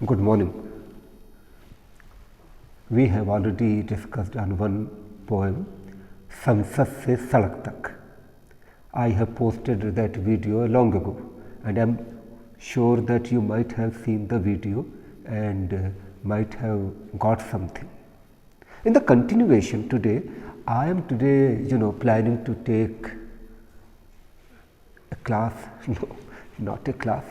Good morning. We have already discussed on one poem, Sansad se Sadak Tak. I have posted that video long ago, and I am sure that you might have seen the video and might have got something. In the continuation today, I am planning to take a class, no, not a class,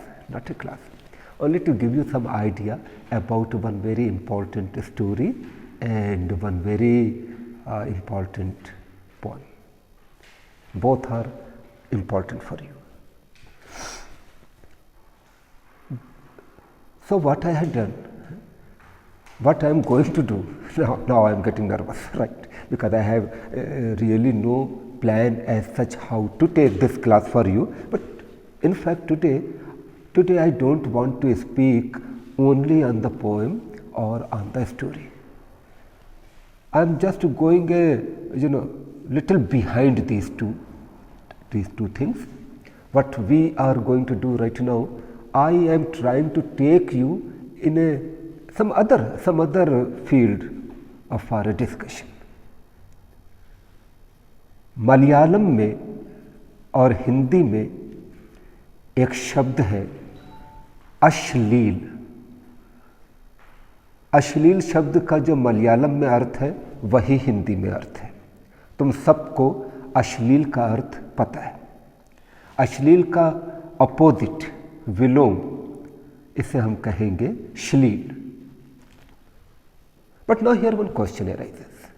only to give you some idea about one very important story and one very important poem. Both are important for you. So what I had done, what I am going to do, now I am getting nervous, right, because I have really no plan as such how to take this class for you, but in fact today I don't want to speak only on the poem or on the story. I am just going a little behind these two things. What we are going to do right now, I am trying to take you in some other field of our discussion. Malayalam में और हिंदी में एक शब्द है अश्लील। अश्लील शब्द का जो मलयालम में अर्थ है वही हिंदी में अर्थ है। तुम सबको अश्लील का अर्थ पता है। अश्लील का अपोजिट विलोम, इसे हम कहेंगे श्लील। But now here one question arises,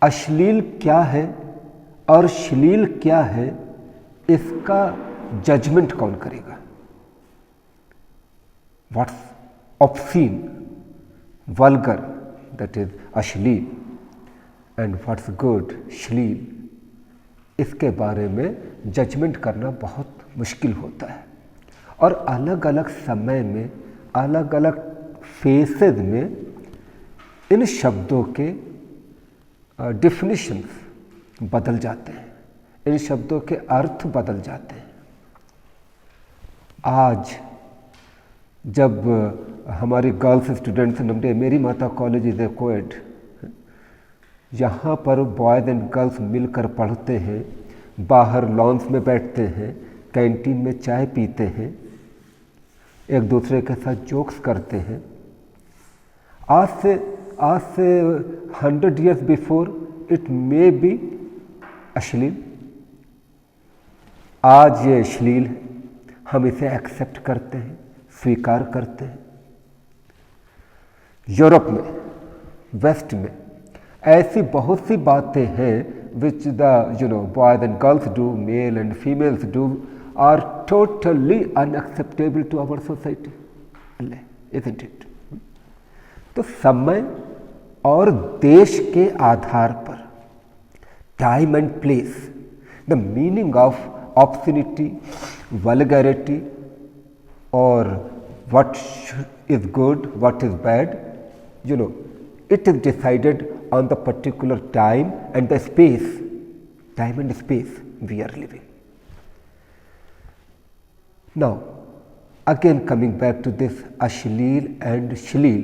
अश्लील क्या है और श्लील क्या है, इसका जजमेंट कौन करेगा? What's obscene, vulgar, that is अश्लील, एंड व्हाट्स गुड, श्लील, इसके बारे में जजमेंट करना बहुत मुश्किल होता है। और अलग अलग समय में, अलग अलग फेसेस में इन शब्दों के डेफिनेशंस बदल जाते हैं, इन शब्दों के अर्थ बदल जाते हैं। आज जब हमारी गर्ल्स स्टूडेंट्स ने, मेरी माता कॉलेज इज ए कोएड, यहाँ पर बॉयज़ एंड गर्ल्स मिलकर पढ़ते हैं, बाहर लॉन्स में बैठते हैं, कैंटीन में चाय पीते हैं, एक दूसरे के साथ जोक्स करते हैं। आज से 100 years before it may be अश्लील, आज ये अश्लील है, हम इसे एक्सेप्ट करते हैं, स्वीकार करते हैं। यूरोप में, वेस्ट में ऐसी बहुत सी बातें हैं which the boys and girls do, male and females do, are totally unacceptable to our society, isn't it? तो समय और देश के आधार पर, time and place, the meaning of obscenity, vulgarity, or what is good, what is bad, it is decided on the particular time and the space we are living. Now, again coming back to this अश्लील and श्लील,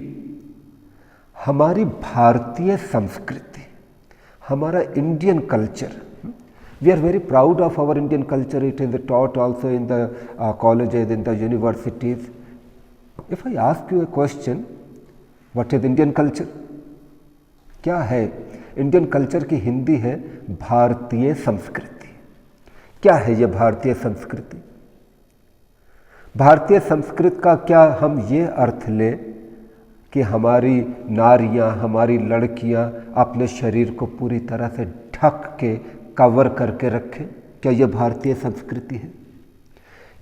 हमारी भारतीय संस्कृति, हमारा Indian culture, we are very proud of our Indian culture. It is taught also in the colleges, in the universities. If I ask you a question, what is Indian culture? क्या है Indian culture की हिंदी है भारतीय संस्कृति। क्या है ये भारतीय संस्कृति? भारतीय संस्कृति का क्या हम ये अर्थ लें कि हमारी नारियां, हमारी लड़कियां अपने शरीर को पूरी तरह से ढक के, कवर करके रखें? क्या यह भारतीय संस्कृति है?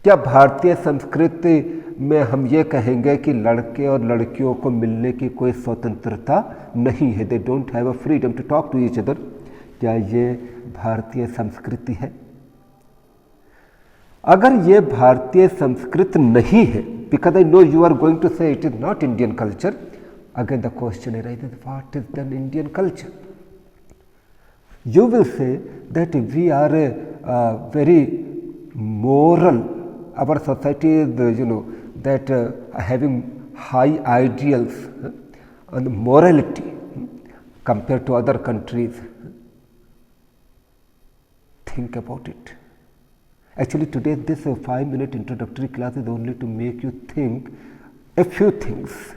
क्या भारतीय संस्कृति में हम ये कहेंगे कि लड़के और लड़कियों को मिलने की कोई स्वतंत्रता नहीं है, they don't have a freedom to talk to each other? क्या ये भारतीय संस्कृति है? अगर ये भारतीय संस्कृति नहीं है, because I know you are going to say it is not Indian culture, again the question arises, what is then Indian culture? You will say that we are very moral, our society is, that having high ideals and morality compared to other countries. Think about it. Actually, today this 5-minute introductory class is only to make you think a few things,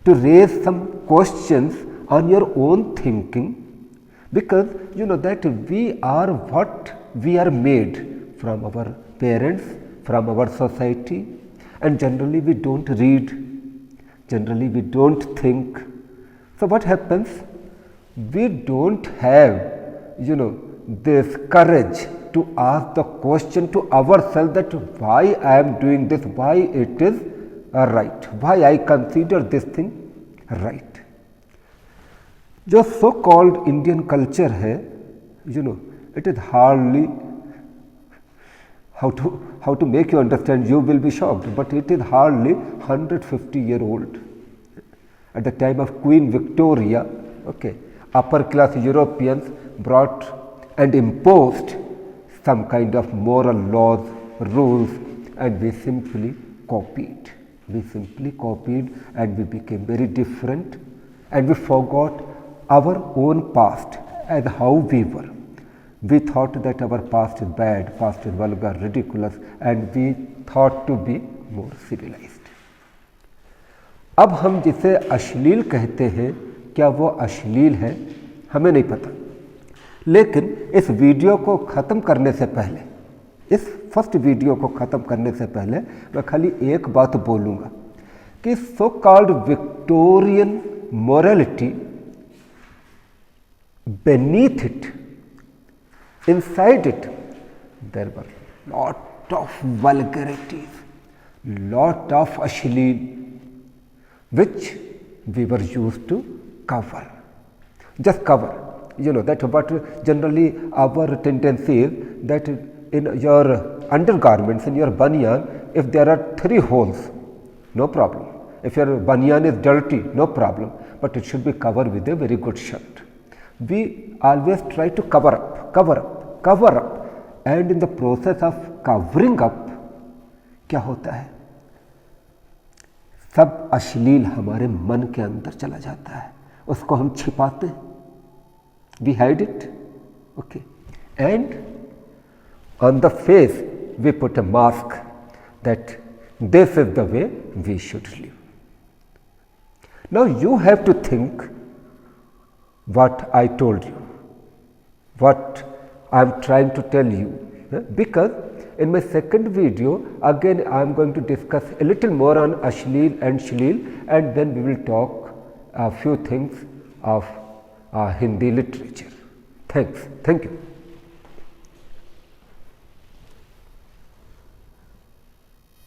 to raise some questions on your own thinking, because you know that we are what we are made from our parents, from our society, and generally we don't read, generally we don't think. So what happens? We don't have, this courage to ask the question to ourselves that why I am doing this, why it is right, why I consider this thing right. जो so called Indian culture है, it is hardly, how to make you understand, you will be shocked, but it is hardly 150-year-old. At the time of Queen Victoria, upper class Europeans brought and imposed some kind of moral laws, rules, and we simply copied. We simply copied and we became very different, and we forgot our own past as how we were. We thought that our past is bad, past is vulgar, ridiculous, and we thought to be more civilized. अब हम जिसे अश्लील कहते हैं, क्या वो अश्लील है? हमें नहीं पता। लेकिन इस वीडियो को ख़त्म करने से पहले, इस फर्स्ट वीडियो को ख़त्म करने से पहले मैं खाली एक बात बोलूँगा कि so called Victorian morality, beneath it, inside it, there were lot of vulgarities, lot of ashleel, which we were used to cover. Just cover. That what generally our tendency is, that in your undergarments, in your banyan, if there are 3 holes, no problem. If your banyan is dirty, no problem, but it should be covered with a very good shirt. We always try to cover up, and in the process of covering up, क्या होता है? सब अश्लील हमारे मन के अंदर चला जाता है, उसको हम छिपाते हैं, we hide it, and on the face we put a mask that this is the way we should live. Now you have to think what I told you, what I am trying to tell you, because in my second video again I am going to discuss a little more on ashleel and shleel, and then we will talk a few things of Hindi literature. Thank you.